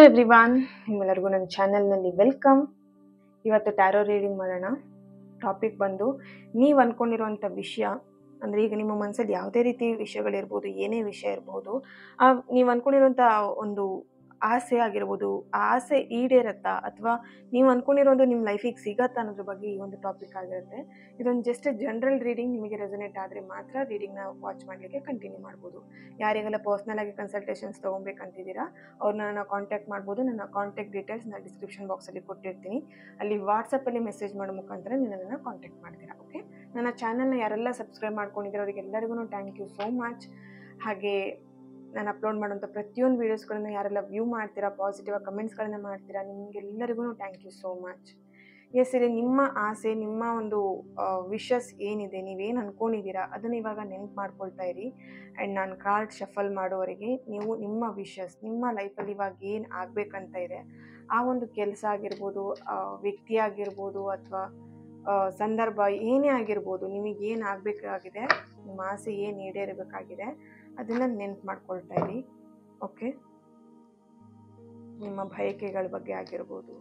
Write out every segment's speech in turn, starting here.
Hello everyone, ನಿಮ್ಮೆಲ್ಲರಿಗೂ ನನ್ನ ಚಾನಲ್ನಲ್ಲಿ ವೆಲ್ಕಮ್. ಇವತ್ತು ಟ್ಯಾರೋ ರೀಡಿಂಗ್ ಮಾಡೋಣ. ಟಾಪಿಕ್ ಬಂದು ನೀವು ಅಂದ್ಕೊಂಡಿರೋಂಥ ವಿಷಯ, ಅಂದರೆ ಈಗ ನಿಮ್ಮ ಮನಸ್ಸಲ್ಲಿ ಯಾವುದೇ ರೀತಿ ವಿಷಯಗಳಿರ್ಬೋದು, ಏನೇ ವಿಷಯ ಇರ್ಬೋದು, ನೀವು ಅಂದ್ಕೊಂಡಿರೋಂಥ ಒಂದು ಆಸೆ ಆಗಿರ್ಬೋದು, ಆ ಆಸೆ ಈಡೇರತ್ತಾ ಅಥವಾ ನೀವು ಅಂದ್ಕೊಂಡಿರೋದು ನಿಮ್ಮ ಲೈಫಿಗೆ ಸಿಗತ್ತಾ ಅನ್ನೋದ್ರ ಬಗ್ಗೆ ಈ ಒಂದು ಟಾಪಿಕ್ ಆಗಿರುತ್ತೆ. ಇದೊಂದು ಜಸ್ಟ್ ಜನರಲ್ ರೀಡಿಂಗ್. ನಿಮಗೆ ರೆಸೊನೇಟ್ ಆದರೆ ಮಾತ್ರ ರೀಡಿಂಗ್ನ ವಾಚ್ ಮಾಡಲಿಕ್ಕೆ ಕಂಟಿನ್ಯೂ ಮಾಡ್ಬೋದು. ಯಾರಿಗೆಲ್ಲ ಪರ್ಸ್ನಲ್ ಆಗಿ ಕನ್ಸಲ್ಟೇಷನ್ಸ್ ತೊಗೊಬೇಕಂತಿದ್ದೀರಾ ಅವ್ರನ್ನ ನಾನು ಕಾಂಟ್ಯಾಕ್ಟ್ ಮಾಡ್ಬೋದು. ನನ್ನ ಕಾಂಟ್ಯಾಕ್ಟ್ ಡೀಟೇಲ್ಸ್ ನಾನು ಡಿಸ್ಕ್ರಿಪ್ಷನ್ ಬಾಕ್ಸಲ್ಲಿ ಕೊಟ್ಟಿರ್ತೀನಿ. ಅಲ್ಲಿ ವಾಟ್ಸಪ್ಪಲ್ಲಿ ಮೆಸೇಜ್ ಮಾಡೋ ಮುಖಾಂತರ ನನ್ನನ್ನು ಕಾಂಟ್ಯಾಕ್ಟ್ ಮಾಡ್ತೀರಾ. ಓಕೆ, ನನ್ನ ಚಾನಲ್ನ ಯಾರೆಲ್ಲ ಸಬ್ಸ್ಕ್ರೈಬ್ ಮಾಡ್ಕೊಂಡಿದ್ದೀರೋ ಅವರಿಗೆಲ್ಲರಿಗೂ ಥ್ಯಾಂಕ್ ಯು ಸೋ ಮಚ್. ಹಾಗೆ ನಾನು ಅಪ್ಲೋಡ್ ಮಾಡೋಂಥ ಪ್ರತಿಯೊಂದು ವೀಡಿಯೋಸ್ಗಳನ್ನ ಯಾರೆಲ್ಲ ವ್ಯೂ ಮಾಡ್ತೀರಾ, ಪಾಸಿಟಿವ್ ಆಗಿ ಕಮೆಂಟ್ಸ್ಗಳನ್ನ ಮಾಡ್ತೀರಾ, ನಿಮಗೆಲ್ಲರಿಗೂ thank you so much. Yes, ಇಲ್ಲಿ ನಿಮ್ಮ ಆಸೆ, ನಿಮ್ಮ ಒಂದು ವಿಶಸ್ ಏನಿದೆ, ನೀವೇನು ಅಂದ್ಕೊಂಡಿದ್ದೀರಾ ಅದನ್ನು ಇವಾಗ ನೆನ್ಪು ಮಾಡ್ಕೊಳ್ತಾ ಇರಿ. ಆ್ಯಂಡ್ ನಾನು ಕಾರ್ಡ್ ಶಫಲ್ ಮಾಡೋವರೆಗೆ ನೀವು ನಿಮ್ಮ ವಿಶಸ್, ನಿಮ್ಮ ಲೈಫಲ್ಲಿ ಇವಾಗ ಏನು ಆಗಬೇಕಂತ ಇದೆ, ಆ ಒಂದು ಕೆಲಸ ಆಗಿರ್ಬೋದು, ವ್ಯಕ್ತಿ ಆಗಿರ್ಬೋದು, ಅಥವಾ ಸಂದರ್ಭ ಏನೇ ಆಗಿರ್ಬೋದು, ನಿಮಗೇನು ಆಗಬೇಕಾಗಿದೆ, ನಿಮ್ಮ ಆಸೆ ಏನು ಈಡೇರಬೇಕಾಗಿದೆ ಅದನ್ನು ನೆನ್ಪು ಮಾಡ್ಕೊಳ್ತಾ ಇರಿ. ಓಕೆ, ನಿಮ್ಮ ಬಯಕೆಗಳ ಬಗ್ಗೆ ಆಗಿರ್ಬೋದು.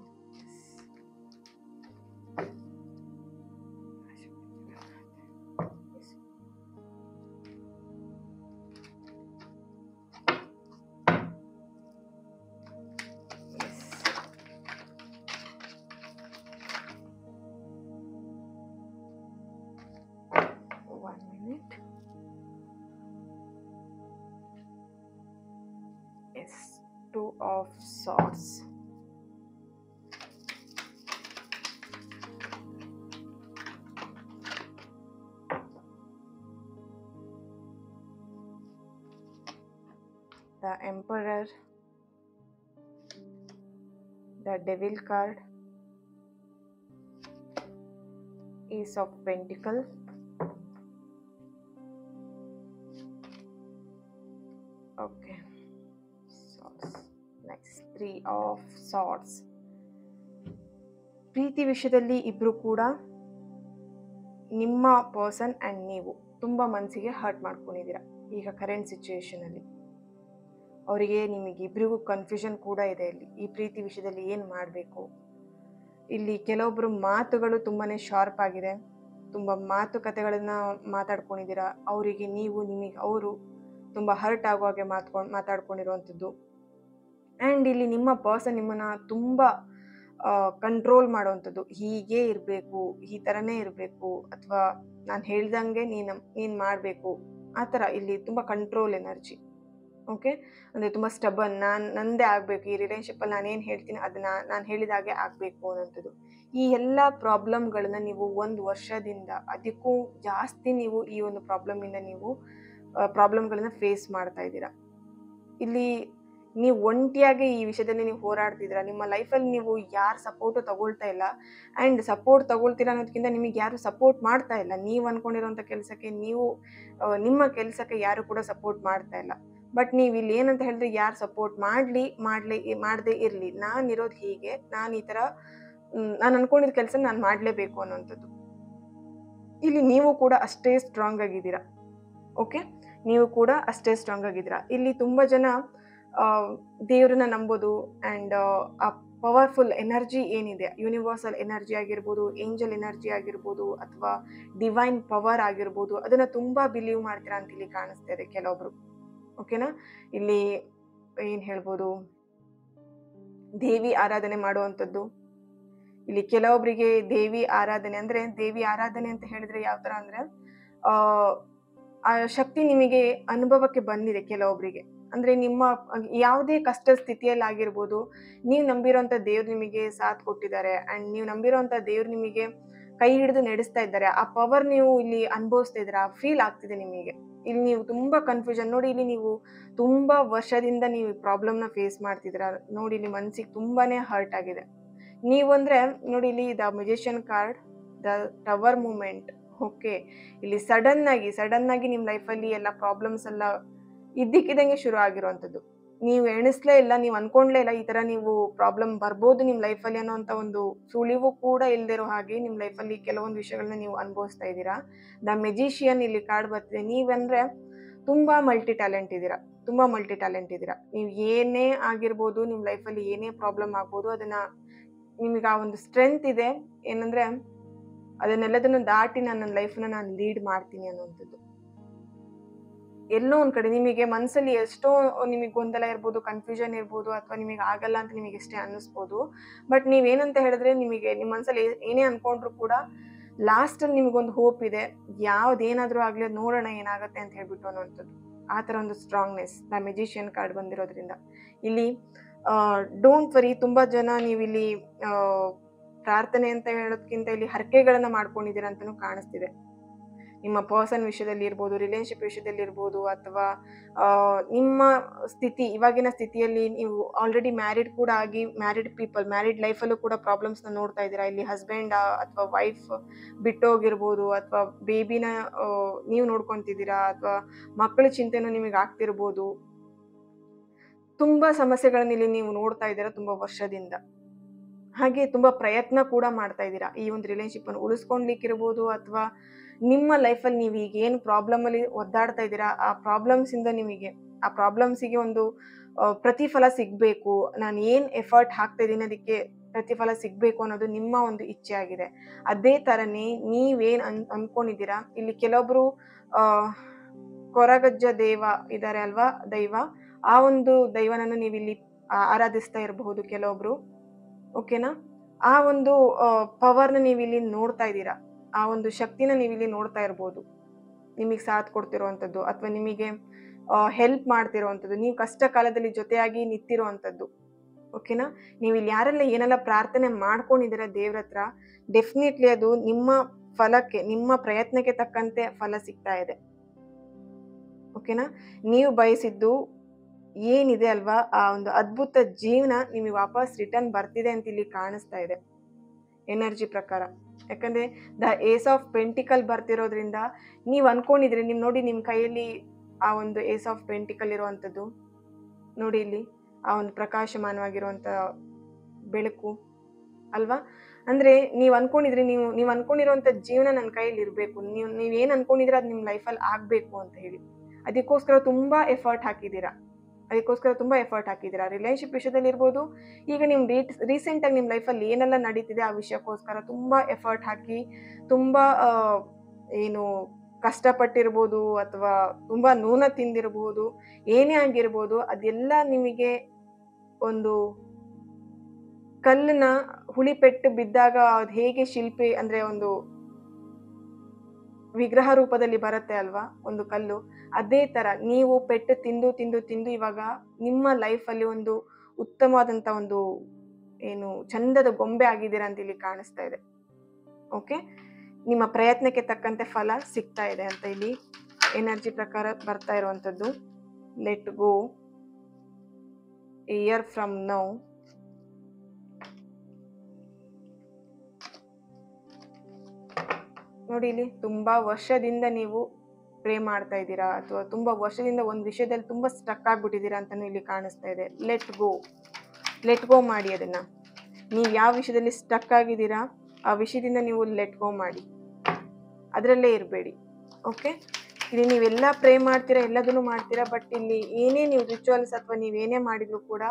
One minute. Yes, Two of Swords. The Emperor, the Devil card, Ace of Pentacles, okay, Swords, next Three of Swords. ಪ್ರೀತಿ ವಿಷಯದಲ್ಲಿ ಇಬ್ಬರು ಕೂಡ, ನಿಮ್ಮ ಪರ್ಸನ್ ಆ್ಯಂಡ್ ನೀವು ತುಂಬ ಮನಸ್ಸಿಗೆ ಹರ್ಟ್ ಮಾಡ್ಕೊಂಡಿದ್ದೀರಾ ಈಗ ಕರೆಂಟ್ ಸಿಚುವೇಶನಲ್ಲಿ. ಅವರಿಗೆ ನಿಮಗಿಬ್ಬರಿಗೂ ಕನ್ಫ್ಯೂಷನ್ ಕೂಡ ಇದೆ. ಇಲ್ಲಿ ಈ ಪ್ರೀತಿ ವಿಷಯದಲ್ಲಿ ಏನು ಮಾಡಬೇಕು. ಇಲ್ಲಿ ಕೆಲವೊಬ್ಬರು ಮಾತುಗಳು ತುಂಬಾ ಶಾರ್ಪ್ ಆಗಿದೆ, ತುಂಬ ಮಾತುಕತೆಗಳನ್ನು ಮಾತಾಡ್ಕೊಂಡಿದ್ದೀರಾ. ಅವರಿಗೆ ನೀವು, ನಿಮಗೆ ಅವರು ತುಂಬ ಹರ್ಟ್ ಆಗೋ ಹಾಗೆ ಮಾತಾಡ್ಕೊಂಡಿರುವಂಥದ್ದು. ಆ್ಯಂಡ್ ಇಲ್ಲಿ ನಿಮ್ಮ ಪರ್ಸನ್ ನಿಮ್ಮನ್ನು ತುಂಬ ಕಂಟ್ರೋಲ್ ಮಾಡೋವಂಥದ್ದು. ಹೀಗೇ ಇರಬೇಕು, ಈ ಥರನೇ ಇರಬೇಕು, ಅಥವಾ ನಾನು ಹೇಳ್ದಂಗೆ ನೀನು ಮಾಡಬೇಕು, ಆ ಥರ. ಇಲ್ಲಿ ತುಂಬ ಕಂಟ್ರೋಲ್ ಎನರ್ಜಿ. ಓಕೆ, ಅಂದರೆ ತುಂಬ ಸ್ಟಬನ್, ನಂದೇ ಆಗಬೇಕು, ಈ ರಿಲೇಷನ್ಶಿಪ್ಪಲ್ಲಿ ನಾನೇನು ಹೇಳ್ತೀನಿ ಅದನ್ನು ನಾನು ಹೇಳಿದಾಗೆ ಆಗಬೇಕು ಅನ್ನೋಂಥದ್ದು. ಈ ಎಲ್ಲ ಪ್ರಾಬ್ಲಮ್ಗಳನ್ನ ನೀವು 1 ವರ್ಷದಿಂದ ಅದಕ್ಕೂ ಜಾಸ್ತಿ ನೀವು ಈ ಒಂದು ಪ್ರಾಬ್ಲಮ್ಗಳನ್ನ ಫೇಸ್ ಮಾಡ್ತಾ ಇದ್ದೀರಾ. ಇಲ್ಲಿ ನೀವು ಒಂಟಿಯಾಗಿ ಈ ವಿಷಯದಲ್ಲಿ ನೀವು ಹೋರಾಡ್ತಿದ್ದೀರಾ. ನಿಮ್ಮ ಲೈಫಲ್ಲಿ ನೀವು ಯಾರು ಸಪೋರ್ಟು ತಗೊಳ್ತಾ ಇಲ್ಲ. ಆ್ಯಂಡ್ ಸಪೋರ್ಟ್ ತಗೊಳ್ತೀರಾ ಅನ್ನೋದಕ್ಕಿಂತ ನಿಮಗೆ ಯಾರು ಸಪೋರ್ಟ್ ಮಾಡ್ತಾ ಇಲ್ಲ. ನೀವು ಅಂದ್ಕೊಂಡಿರೋಂಥ ಕೆಲಸಕ್ಕೆ, ನಿಮ್ಮ ಕೆಲಸಕ್ಕೆ ಯಾರು ಕೂಡ ಸಪೋರ್ಟ್ ಮಾಡ್ತಾ ಇಲ್ಲ. ಬಟ್ ನೀವು ಇಲ್ಲಿ ಏನಂತ ಹೇಳಿದ್ರೆ, ಯಾರು ಸಪೋರ್ಟ್ ಮಾಡದೇ ಇರಲಿ, ನಾನಿರೋದು ಹೀಗೆ, ನಾನು ಈ ಥರ ನಾನು ಅಂದ್ಕೊಂಡಿದ್ದ ಕೆಲಸ ನಾನು ಮಾಡಲೇಬೇಕು ಅನ್ನೋಂಥದ್ದು. ಇಲ್ಲಿ ನೀವು ಕೂಡ ಅಷ್ಟೇ ಸ್ಟ್ರಾಂಗ್ ಆಗಿದ್ದೀರಾ. ಓಕೆ, ನೀವು ಕೂಡ ಅಷ್ಟೇ ಸ್ಟ್ರಾಂಗ್ ಆಗಿದ್ದೀರಾ. ಇಲ್ಲಿ ತುಂಬ ಜನ ದೇವ್ರನ್ನ ನಂಬೋದು ಆ್ಯಂಡ್ ಆ ಪವರ್ಫುಲ್ ಎನರ್ಜಿ ಏನಿದೆ, ಯೂನಿವರ್ಸಲ್ ಎನರ್ಜಿ ಆಗಿರ್ಬೋದು, ಏಂಜಲ್ ಎನರ್ಜಿ ಆಗಿರ್ಬೋದು, ಅಥವಾ ಡಿವೈನ್ ಪವರ್ ಆಗಿರ್ಬೋದು, ಅದನ್ನು ತುಂಬ ಬಿಲೀವ್ ಮಾಡ್ತೀರಾ ಅಂತ ಇಲ್ಲಿ ಕಾಣಿಸ್ತಾ ಇದೆ ಕೆಲವೊಬ್ರು. ಓಕೆನಾ, ಇಲ್ಲಿ ಏನು ಹೇಳ್ಬೋದು, ದೇವಿ ಆರಾಧನೆ ಮಾಡುವಂಥದ್ದು. ಇಲ್ಲಿ ಕೆಲವೊಬ್ಬರಿಗೆ ದೇವಿ ಆರಾಧನೆ ಅಂತ ಹೇಳಿದ್ರೆ ಯಾವ ಥರ ಅಂದರೆ, ಆ ಶಕ್ತಿ ನಿಮಗೆ ಅನುಭವಕ್ಕೆ ಬಂದಿದೆ ಕೆಲವೊಬ್ಬರಿಗೆ. ಅಂದರೆ ನಿಮ್ಮ ಯಾವುದೇ ಕಷ್ಟ ಸ್ಥಿತಿಯಲ್ಲಿ ಆಗಿರ್ಬೋದು, ನೀವು ನಂಬಿರೋಂಥ ದೇವ್ರು ನಿಮಗೆ ಸಾಥ್ ಕೊಟ್ಟಿದ್ದಾರೆ ಆ್ಯಂಡ್ ನೀವು ನಂಬಿರೋಂಥ ದೇವ್ರು ನಿಮಗೆ ಕೈ ಹಿಡಿದು ನಡೆಸ್ತಾ ಇದ್ದಾರೆ. ಆ ಪವರ್ ನೀವು ಇಲ್ಲಿ ಅನುಭವಿಸ್ತಾ ಇದ್ದೀರಾ, ಫೀಲ್ ಆಗ್ತಿದೆ ನಿಮಗೆ. ಇಲ್ಲಿ ನೀವು ತುಂಬ ಕನ್ಫ್ಯೂಷನ್ ನೋಡಿ. ಇಲ್ಲಿ ನೀವು ತುಂಬ ವರ್ಷದಿಂದ ನೀವು ಪ್ರಾಬ್ಲಮ್ನ ಫೇಸ್ ಮಾಡ್ತಿದ್ದೀರಾ ನೋಡಿ. ಇಲ್ಲಿ ಮನಸ್ಸಿಗೆ ತುಂಬಾ ಹರ್ಟ್ ಆಗಿದೆ. ನೀವು ಅಂದರೆ ನೋಡಿ, ಇಲ್ಲಿ the musician card, the tower moment. Okay, ಇಲ್ಲಿ ಸಡನ್ ಆಗಿ ನಿಮ್ಮ ಲೈಫಲ್ಲಿ ಎಲ್ಲ ಪ್ರಾಬ್ಲಮ್ಸ್ ಎಲ್ಲ ಇದ್ದಕ್ಕಿದ್ದಂಗೆ ಶುರು ಆಗಿರುವಂಥದ್ದು. ನೀವು ಎಣಿಸ್ಲೇ ಇಲ್ಲ, ನೀವು ಅನ್ಕೊಂಡ್ಲೇ ಇಲ್ಲ ಈ ಥರ ನೀವು ಪ್ರಾಬ್ಲಮ್ ಬರ್ಬೋದು ನಿಮ್ಮ ಲೈಫಲ್ಲಿ ಅನ್ನೋಂಥ ಒಂದು ಸುಳಿವು ಕೂಡ ಇಲ್ಲದಿರೋ ಹಾಗೆ ನಿಮ್ಮ ಲೈಫಲ್ಲಿ ಕೆಲವೊಂದು ವಿಷಯಗಳನ್ನ ನೀವು ಅನುಭವಿಸ್ತಾ ಇದ್ದೀರಾ. ದ ಮೆಜಿಷಿಯನ್ ಇಲ್ಲಿ ಕಾರ್ಡ್ ಬರ್ತಿದೆ. ನೀವಂದರೆ ತುಂಬ ಮಲ್ಟಿ ಟ್ಯಾಲೆಂಟ್ ಇದ್ದೀರಾ, ತುಂಬ ಮಲ್ಟಿ ಟ್ಯಾಲೆಂಟ್ ಇದ್ದೀರಾ. ನೀವು ಏನೇ ಆಗಿರ್ಬೋದು, ನಿಮ್ಮ ಲೈಫಲ್ಲಿ ಏನೇ ಪ್ರಾಬ್ಲಮ್ ಆಗ್ಬೋದು, ಅದನ್ನು ನಿಮಗೆ ಆ ಒಂದು ಸ್ಟ್ರೆಂತ್ ಇದೆ ಏನಂದರೆ ಅದನ್ನೆಲ್ಲದನ್ನು ದಾಟಿ ನನ್ನ ಲೈಫನ್ನ ನಾನು ಲೀಡ್ ಮಾಡ್ತೀನಿ ಅನ್ನೋವಂಥದ್ದು. ಎಲ್ಲೋ ಒಂದು ಕಡೆ ನಿಮಗೆ ಮನಸ್ಸಲ್ಲಿ ಎಷ್ಟೋ ನಿಮಗೆ ಗೊಂದಲ ಇರ್ಬೋದು, ಕನ್ಫ್ಯೂಷನ್ ಇರ್ಬೋದು, ಅಥವಾ ನಿಮಗೆ ಆಗಲ್ಲ ಅಂತ ನಿಮಗೆ ಎಷ್ಟೇ ಅನ್ನಿಸ್ಬೋದು. ಬಟ್ ನೀವೇನಂತ ಹೇಳಿದ್ರೆ ನಿಮಗೆ ನಿಮ್ಮ ಮನಸ್ಸಲ್ಲಿ ಏನೇ ಅಂದ್ಕೊಂಡ್ರು ಕೂಡ ಲಾಸ್ಟಲ್ಲಿ ನಿಮಗೊಂದು ಹೋಪ್ ಇದೆ, ಯಾವುದೇನಾದರೂ ಆಗಲಿ ಅದು ನೋಡೋಣ ಏನಾಗುತ್ತೆ ಅಂತ ಹೇಳ್ಬಿಟ್ಟು ಅನ್ನೋವಂಥದ್ದು. ಆ ಥರ ಒಂದು ಸ್ಟ್ರಾಂಗ್ನೆಸ್ ದ ಮೆಜಿಷಿಯನ್ ಕಾರ್ಡ್ ಬಂದಿರೋದ್ರಿಂದ ಇಲ್ಲಿ ಡೋಂಟ್ ವರಿ. ತುಂಬ ಜನ ನೀವಿಲ್ಲಿ ಪ್ರಾರ್ಥನೆ ಅಂತ ಹೇಳೋದಕ್ಕಿಂತ ಇಲ್ಲಿ ಹರಕೆಗಳನ್ನು ಮಾಡ್ಕೊಂಡಿದ್ದೀರ ಅಂತಲೂ ಕಾಣಿಸ್ತಿದೆ. ನಿಮ್ಮ ಪರ್ಸನ್ ವಿಷಯದಲ್ಲಿ ಇರ್ಬೋದು, ರಿಲೇಶನ್ಶಿಪ್ ವಿಷಯದಲ್ಲಿ ಇರ್ಬೋದು, ಅಥವಾ ನಿಮ್ಮ ಸ್ಥಿತಿ ಇವಾಗಿನ ಸ್ಥಿತಿಯಲ್ಲಿ ನೀವು ಆಲ್ರೆಡಿ ಮ್ಯಾರಿಡ್ ಕೂಡ ಆಗಿ ಮ್ಯಾರಿಡ್ ಪೀಪಲ್ ಮ್ಯಾರಿಡ್ ಲೈಫಲ್ಲೂ ಕೂಡ ಪ್ರಾಬ್ಲಮ್ಸ್ನ ನೋಡ್ತಾ ಇದ್ದೀರಾ. ಇಲ್ಲಿ ಹಸ್ಬೆಂಡ್ ಅಥವಾ ವೈಫ್ ಬಿಟ್ಟೋಗಿರ್ಬೋದು, ಅಥವಾ ಬೇಬಿನ ನೀವು ನೋಡ್ಕೊತಿದ್ದೀರಾ, ಅಥವಾ ಮಕ್ಕಳ ಚಿಂತೆನೂ ನಿಮಗೆ ಆಗ್ತಿರ್ಬೋದು. ತುಂಬ ಸಮಸ್ಯೆಗಳನ್ನ ಇಲ್ಲಿ ನೀವು ನೋಡ್ತಾ ಇದ್ದೀರಾ ತುಂಬ ವರ್ಷದಿಂದ. ಹಾಗೆ ತುಂಬ ಪ್ರಯತ್ನ ಕೂಡ ಮಾಡ್ತಾ ಇದ್ದೀರಾ ಈ ಒಂದು ರಿಲೇಶನ್ಶಿಪ್ಪನ್ನು ಉಳಿಸ್ಕೊಳ್ಲಿಕ್ಕಿರ್ಬೋದು, ಅಥವಾ ನಿಮ್ಮ ಲೈಫಲ್ಲಿ ನೀವು ಈಗ ಏನು ಪ್ರಾಬ್ಲಮಲ್ಲಿ ಒದ್ದಾಡ್ತಾ ಇದ್ದೀರಾ ಆ ಪ್ರಾಬ್ಲಮ್ಸಿಂದ ನಿಮಗೆ ಆ ಪ್ರಾಬ್ಲಮ್ಸಿಗೆ ಒಂದು ಪ್ರತಿಫಲ ಸಿಗಬೇಕು, ನಾನು ಏನು ಎಫರ್ಟ್ ಹಾಕ್ತಾ ಇದ್ದೀನಿ ಅದಕ್ಕೆ ಪ್ರತಿಫಲ ಸಿಗಬೇಕು ಅನ್ನೋದು ನಿಮ್ಮ ಒಂದು ಇಚ್ಛೆ ಆಗಿದೆ. ಅದೇ ಥರನೇ ನೀವೇನು ಅಂದ್ಕೊಂಡಿದ್ದೀರಾ. ಇಲ್ಲಿ ಕೆಲವೊಬ್ರು ಕೊರಗಜ್ಜ ದೇವ ಇದ್ದಾರೆ ಅಲ್ವಾ, ದೈವ, ಆ ಒಂದು ದೈವನನ್ನು ನೀವಿಲ್ಲಿ ಆರಾಧಿಸ್ತಾ ಇರಬಹುದು ಕೆಲವೊಬ್ರು. ಓಕೆನಾ? ಆ ಒಂದು ಪವರ್ನ ನೀವಿಲ್ಲಿ ನೋಡ್ತಾ ಇದ್ದೀರಾ, ಆ ಒಂದು ಶಕ್ತಿನ ನೀವಿಲ್ಲಿ ನೋಡ್ತಾ ಇರ್ಬೋದು. ನಿಮಗೆ ಸಾಥ್ ಕೊಡ್ತಿರೋವಂಥದ್ದು ಅಥವಾ ನಿಮಗೆ ಹೆಲ್ಪ್ ಮಾಡ್ತಿರೋವಂಥದ್ದು, ನೀವು ಕಷ್ಟ ಕಾಲದಲ್ಲಿ ಜೊತೆಯಾಗಿ ನಿಂತಿರೋವಂಥದ್ದು. ಓಕೆನಾ? ನೀವು ಇಲ್ಲಿ ಯಾರೆಲ್ಲ ಏನೆಲ್ಲ ಪ್ರಾರ್ಥನೆ ಮಾಡ್ಕೊಂಡಿದ್ದೀರಾ ದೇವ್ರ ಹತ್ರ, ಡೆಫಿನೆಟ್ಲಿ ಅದು ನಿಮ್ಮ ಫಲಕ್ಕೆ, ನಿಮ್ಮ ಪ್ರಯತ್ನಕ್ಕೆ ತಕ್ಕಂತೆ ಫಲ ಸಿಗ್ತಾ ಇದೆ. ಓಕೆನಾ? ನೀವು ಬಯಸಿದ್ದು ಏನಿದೆ ಅಲ್ವಾ, ಆ ಒಂದು ಅದ್ಭುತ ಜೀವನ ನಿಮಗೆ ವಾಪಸ್ ರಿಟರ್ನ್ ಬರ್ತಿದೆ ಅಂತ ಇಲ್ಲಿ ಕಾಣಿಸ್ತಾ ಇದೆ ಎನರ್ಜಿ ಪ್ರಕಾರ. ಯಾಕಂದರೆ ದ ಏಸ್ ಆಫ್ ಪೆಂಟಿಕಲ್ ಬರ್ತಿರೋದ್ರಿಂದ ನೀವು ಅನ್ಕೊಂಡಿದ್ರಿ, ನೀವು ನೋಡಿ ನಿಮ್ಮ ಕೈಯಲ್ಲಿ ಆ ಒಂದು ಏಸ್ ಆಫ್ ಪೆಂಟಿಕಲ್ ಇರುವಂಥದ್ದು ನೋಡಿ, ಇಲ್ಲಿ ಆ ಒಂದು ಪ್ರಕಾಶಮಾನವಾಗಿರುವಂಥ ಬೆಳಕು ಅಲ್ವಾ. ಅಂದರೆ ನೀವು ಅನ್ಕೊಂಡಿದ್ರಿ, ನೀವು ಅನ್ಕೊಂಡಿರುವಂಥ ಜೀವನ ನನ್ನ ಕೈಯಲ್ಲಿ ಇರಬೇಕು, ನೀವೇನು ಅನ್ಕೊಂಡಿದ್ರೆ ಅದು ನಿಮ್ಮ ಲೈಫಲ್ಲಿ ಆಗಬೇಕು ಅಂತ ಹೇಳಿ ಅದಕ್ಕೋಸ್ಕರ ತುಂಬ ಎಫರ್ಟ್ ಹಾಕಿದ್ದೀರಾ. ರಿಲೇಶನ್ಶಿಪ್ ವಿಷಯದಲ್ಲಿ ಇರ್ಬೋದು, ಈಗ ನಿಮ್ಮ ರೀಸೆಂಟಾಗಿ ನಿಮ್ಮ ಲೈಫಲ್ಲಿ ಏನೆಲ್ಲ ನಡೀತಿದೆ ಆ ವಿಷಯಕ್ಕೋಸ್ಕರ ತುಂಬ ಎಫರ್ಟ್ ಹಾಕಿ, ತುಂಬ ಏನು ಕಷ್ಟಪಟ್ಟಿರ್ಬೋದು, ಅಥವಾ ತುಂಬ ನೋನ ತಿಂದಿರ್ಬೋದು, ಏನೇ ಆಗಿರ್ಬೋದು, ಅದೆಲ್ಲ ನಿಮಗೆ ಒಂದು ಕಲ್ಲನ್ನ ಹುಳಿಪೆಟ್ಟು ಬಿದ್ದಾಗ ಅದು ಹೇಗೆ ಶಿಲ್ಪಿ ಅಂದರೆ ಒಂದು ವಿಗ್ರಹ ರೂಪದಲ್ಲಿ ಬರುತ್ತೆ ಅಲ್ವಾ ಒಂದು ಕಲ್ಲು, ಅದೇ ಥರ ನೀವು ಪೆಟ್ಟು ತಿಂದು ತಿಂದು ತಿಂದು ಇವಾಗ ನಿಮ್ಮ ಲೈಫಲ್ಲಿ ಒಂದು ಉತ್ತಮವಾದಂಥ ಒಂದು ಏನು ಚಂದದ ಗೊಂಬೆ ಆಗಿದ್ದೀರಾ ಅಂತ ಇಲ್ಲಿ ಕಾಣಿಸ್ತಾ ಇದೆ. ಓಕೆ, ನಿಮ್ಮ ಪ್ರಯತ್ನಕ್ಕೆ ತಕ್ಕಂತೆ ಫಲ ಸಿಗ್ತಾ ಇದೆ ಅಂತ ಇಲ್ಲಿ ಎನರ್ಜಿ ಪ್ರಕಾರ ಬರ್ತಾ ಇರುವಂಥದ್ದು. Let go, year from now. ನೋಡಿ, ಇಲ್ಲಿ ತುಂಬ ವರ್ಷದಿಂದ ನೀವು ಪ್ರೇ ಮಾಡ್ತಾ ಇದ್ದೀರಾ, ಅಥವಾ ತುಂಬ ವರ್ಷದಿಂದ ಒಂದು ವಿಷಯದಲ್ಲಿ ತುಂಬ ಸ್ಟಕ್ ಆಗಿಬಿಟ್ಟಿದ್ದೀರಾ ಅಂತಲೂ ಇಲ್ಲಿ ಕಾಣಿಸ್ತಾ ಇದೆ. ಲೆಟ್ ಗೋ ಮಾಡಿ ಅದನ್ನು. ನೀವು ಯಾವ ವಿಷಯದಲ್ಲಿ ಸ್ಟಕ್ ಆಗಿದ್ದೀರಾ ಆ ವಿಷಯದಿಂದ ನೀವು ಲೆಟ್ ಗೋ ಮಾಡಿ, ಅದರಲ್ಲೇ ಇರಬೇಡಿ. ಓಕೆ, ಇಲ್ಲಿ ನೀವೆಲ್ಲ ಪ್ರೇ ಮಾಡ್ತೀರಾ, ಎಲ್ಲದನ್ನು ಮಾಡ್ತೀರಾ, ಬಟ್ ಇಲ್ಲಿ ಏನೇ ನೀವು ರಿಚುವಲ್ಸ್ ಅಥವಾ ನೀವೇನೇ ಮಾಡಿದ್ರು ಕೂಡ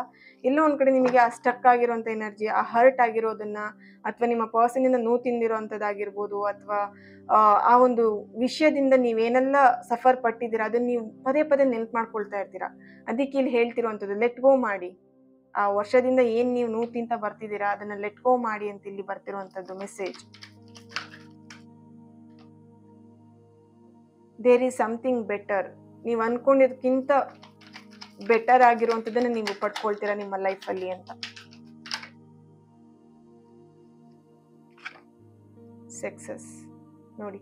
ಎಲ್ಲೋ ಒಂದು ಕಡೆ ನಿಮಗೆ ಆ ಸ್ಟಕ್ ಆಗಿರೋಂಥ ಎನರ್ಜಿ, ಆ ಹರ್ಟ್ ಆಗಿರೋದನ್ನು, ಅಥವಾ ನಿಮ್ಮ ಪರ್ಸನಿಂದ ನೋವು ತಿಂದಿರೋವಂಥದ್ದಾಗಿರ್ಬೋದು, ಅಥವಾ ಆ ಒಂದು ವಿಷಯದಿಂದ ನೀವೇನೆಲ್ಲ ಸಫರ್ ಪಟ್ಟಿದ್ದೀರಾ ಅದನ್ನು ನೀವು ಪದೇ ಪದೇ ನೆನ್ಪು ಮಾಡ್ಕೊಳ್ತಾ ಇರ್ತೀರಾ. ಅದಕ್ಕೆ ಇಲ್ಲಿ ಹೇಳ್ತಿರೋವಂಥದ್ದು ಲೆಟ್ ಗೋ ಮಾಡಿ. ಆ ವರ್ಷದಿಂದ ಏನು ನೀವು ನೋವು ತಿಂತ ಬರ್ತಿದ್ದೀರಾ ಅದನ್ನು ಲೆಟ್ ಗೋ ಮಾಡಿ ಅಂತ ಇಲ್ಲಿ ಬರ್ತಿರುವಂಥದ್ದು message. There is something better. ನೀವು ಅನ್ಕೊಂಡಿದ್ದಕ್ಕಿಂತ ಬೆಟರ್ ಆಗಿರುವಂಥದ್ದನ್ನು ನೀವು ಪಡ್ಕೊಳ್ತೀರಾ ನಿಮ್ಮ ಲೈಫಲ್ಲಿ ಅಂತ. ಸಕ್ಸಸ್ ನೋಡಿ,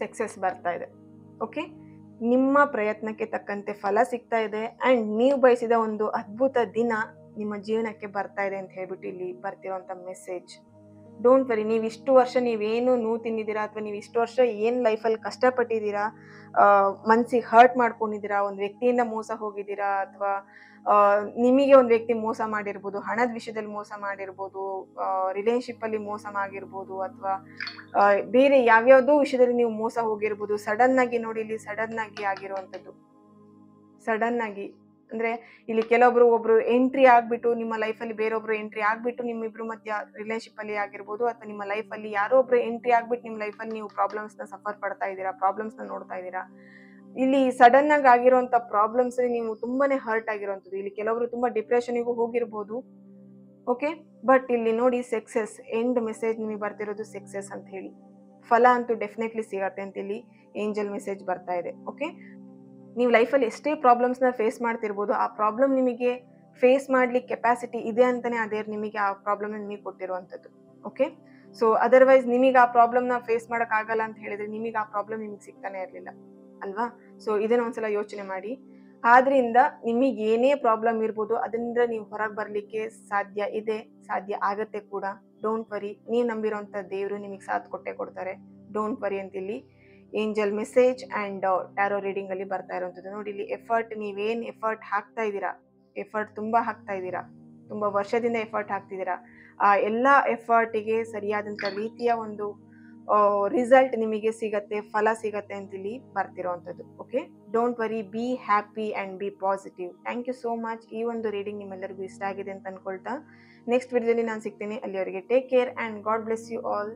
ಸಕ್ಸಸ್ ಬರ್ತಾ ಇದೆ. ಓಕೆ, ನಿಮ್ಮ ಪ್ರಯತ್ನಕ್ಕೆ ತಕ್ಕಂತೆ ಫಲ ಸಿಗ್ತಾ ಇದೆ, ಆ್ಯಂಡ್ ನೀವು ಬಯಸಿದ ಒಂದು ಅದ್ಭುತ ದಿನ ನಿಮ್ಮ ಜೀವನಕ್ಕೆ ಬರ್ತಾ ಇದೆ ಅಂತ ಹೇಳ್ಬಿಟ್ಟು ಇಲ್ಲಿ ಬರ್ತಿರೋಂಥ ಮೆಸೇಜ್. ಡೋಂಟ್ ವರಿ, ನೀವು ಇಷ್ಟು ವರ್ಷ ನೀವೇನು ನೋವು ತಿಂದಿದ್ದೀರಾ, ಅಥವಾ ನೀವು ಇಷ್ಟು ವರ್ಷ ಏನು ಲೈಫಲ್ಲಿ ಕಷ್ಟಪಟ್ಟಿದ್ದೀರಾ, ಮನಸ್ಸಿಗೆ ಹರ್ಟ್ ಮಾಡ್ಕೊಂಡಿದ್ದೀರಾ, ಒಂದು ವ್ಯಕ್ತಿಯಿಂದ ಮೋಸ ಹೋಗಿದ್ದೀರಾ, ಅಥವಾ ನಿಮಗೆ ಒಂದು ವ್ಯಕ್ತಿ ಮೋಸ ಮಾಡಿರ್ಬೋದು, ಹಣದ ವಿಷಯದಲ್ಲಿ ಮೋಸ ಮಾಡಿರ್ಬೋದು, ರಿಲೇಶನ್ಶಿಪ್ಪಲ್ಲಿ ಮೋಸ ಆಗಿರ್ಬೋದು, ಅಥವಾ ಬೇರೆ ಯಾವ್ಯಾವುದೋ ವಿಷಯದಲ್ಲಿ ನೀವು ಮೋಸ ಹೋಗಿರ್ಬೋದು. ಸಡನ್ನಾಗಿ ನೋಡಿ, ಇಲ್ಲಿ ಸಡನ್ನಾಗಿ ಆಗಿರುವಂಥದ್ದು ಸಡನ್ ಆಗಿ. ಅಂದ್ರೆ ಇಲ್ಲಿ ಒಬ್ರು ಎಂಟ್ರಿ ಆಗ್ಬಿಟ್ಟು ನಿಮ್ಮ ಲೈಫಲ್ಲಿ ಬೇರೊಬ್ರು ಎಂಟ್ರಿ ಆಗ್ಬಿಟ್ಟು ನಿಮ್ಮಿಬ್ರು ಮಧ್ಯ ರಿಲೇಶನ್ಶಿಪ್ ಅಲ್ಲಿ ಆಗಿರ್ಬೋದು, ಅಥವಾ ನಿಮ್ಮ ಲೈಫಲ್ಲಿ ಯಾರೋ ಒಬ್ರು ಎಂಟ್ರಿ ಆಗ್ಬಿಟ್ಟು ನಿಮ್ಮ ಲೈಫಲ್ಲಿ ನೀವು ಪ್ರಾಬ್ಲಮ್ಸ್ ನ ಸಫರ್ ಪಡ್ತಾ ಇದ್ದೀರಾ, ಪ್ರಾಬ್ಲಮ್ಸ್ ನ ನೋಡ್ತಾ ಇದ್ದೀರಾ. ಇಲ್ಲಿ ಸಡನ್ ಆಗಿ ಆಗಿರುವಂತ ಪ್ರಾಬ್ಲಮ್ಸ್ ನೀವು ತುಂಬಾನೇ ಹರ್ಟ್ ಆಗಿರುವಂತದ್ದು. ಇಲ್ಲಿ ಕೆಲವರು ತುಂಬಾ ಡಿಪ್ರೆಷನ್ಗೂ ಹೋಗಿರ್ಬೋದು. ಓಕೆ, ಬಟ್ ಇಲ್ಲಿ ನೋಡಿ ಸಕ್ಸೆಸ್ ಎಂಡ್ ಮೆಸೇಜ್ ನಿಮಗೆ ಬರ್ತಿರೋದು ಸಕ್ಸೆಸ್ ಅಂತ ಹೇಳಿ. ಫಲ ಅಂತೂ ಡೆಫಿನೆಟ್ಲಿ ಸಿಗತ್ತೆ ಅಂತ ಇಲ್ಲಿ ಏಂಜಲ್ ಮೆಸೇಜ್ ಬರ್ತಾ ಇದೆ. ಓಕೆ, ನೀವು ಲೈಫಲ್ಲಿ ಎಷ್ಟೇ ಪ್ರಾಬ್ಲಮ್ಸ್ನ ಫೇಸ್ ಮಾಡ್ತಿರ್ಬೋದು, ಆ ಪ್ರಾಬ್ಲಮ್ ನಿಮಗೆ ಫೇಸ್ ಮಾಡ್ಲಿಕ್ಕೆ ಕೆಪಾಸಿಟಿ ಇದೆ ಅಂತಾನೆ ಅದೇ ನಿಮಗೆ ಆ ಪ್ರಾಬ್ಲಮ್ ನಿಮಗೆ ಕೊಟ್ಟಿರುವಂಥದ್ದು. ಓಕೆ, ಸೊ ಅದರ್ವೈಸ್ ನಿಮಗೆ ಆ ಪ್ರಾಬ್ಲಮ್ನ ಫೇಸ್ ಮಾಡಕ್ ಆಗಲ್ಲ ಅಂತ ಹೇಳಿದ್ರೆ ನಿಮಗೆ ಆ ಪ್ರಾಬ್ಲಮ್ ನಿಮಗೆ ಸಿಗ್ತಾನೆ ಇರಲಿಲ್ಲ ಅಲ್ವಾ. ಸೊ ಇದನ್ನ ಒಂದ್ಸಲ ಯೋಚನೆ ಮಾಡಿ. ಆದ್ರಿಂದ ನಿಮಗೆ ಏನೇ ಪ್ರಾಬ್ಲಮ್ ಇರ್ಬೋದು ಅದರಿಂದ ನೀವು ಹೊರಗೆ ಬರ್ಲಿಕ್ಕೆ ಸಾಧ್ಯ ಇದೆ, ಸಾಧ್ಯ ಆಗತ್ತೆ ಕೂಡ. ಡೋಂಟ್ ವರಿ, ನೀವು ನಂಬಿರೋಂಥ ದೇವರು ನಿಮಗೆ ಸಾಥ್ ಕೊಟ್ಟೆ ಕೊಡ್ತಾರೆ. ಡೋಂಟ್ ವರಿ ಅಂತ ಇಲ್ಲಿ angel message and tarot reading ಅಲ್ಲಿ ಬರ್ತಾ ಇರುವಂಥದ್ದು. ನೋಡಿ ಇಲ್ಲಿ ಎಫರ್ಟ್, ನೀವೇನ್ ಎಫರ್ಟ್ ಹಾಕ್ತಾ ಇದ್ದೀರಾ, ಎಫರ್ಟ್ ತುಂಬಾ ಹಾಕ್ತಾ ಇದ್ದೀರಾ, ತುಂಬಾ ವರ್ಷದಿಂದ ಎಫರ್ಟ್ ಹಾಕ್ತಿದ್ದೀರಾ, ಆ ಎಲ್ಲಾ ಎಫರ್ಟಿಗೆ ಸರಿಯಾದಂತ ರೀತಿಯ ಒಂದು ರಿಸಲ್ಟ್ ನಿಮಗೆ ಸಿಗತ್ತೆ, ಫಲ ಸಿಗತ್ತೆ ಅಂತ ಇಲ್ಲಿ ಬರ್ತಿರೋವಂಥದ್ದು. Okay, don't worry, be happy and be positive. Thank you so much. ಈ ಒಂದು ರೀಡಿಂಗ್ ನಿಮ್ಮೆಲ್ಲರಿಗೂ ಇಷ್ಟ ಆಗಿದೆ ಅಂತ ಅನ್ಕೊಳ್ತಾ ನೆಕ್ಸ್ಟ್ ವಿಡಿಯೋದಲ್ಲಿ ನಾನು ಸಿಗ್ತೀನಿ. ಅಲ್ಲಿವರೆಗೆ take care and God bless you all.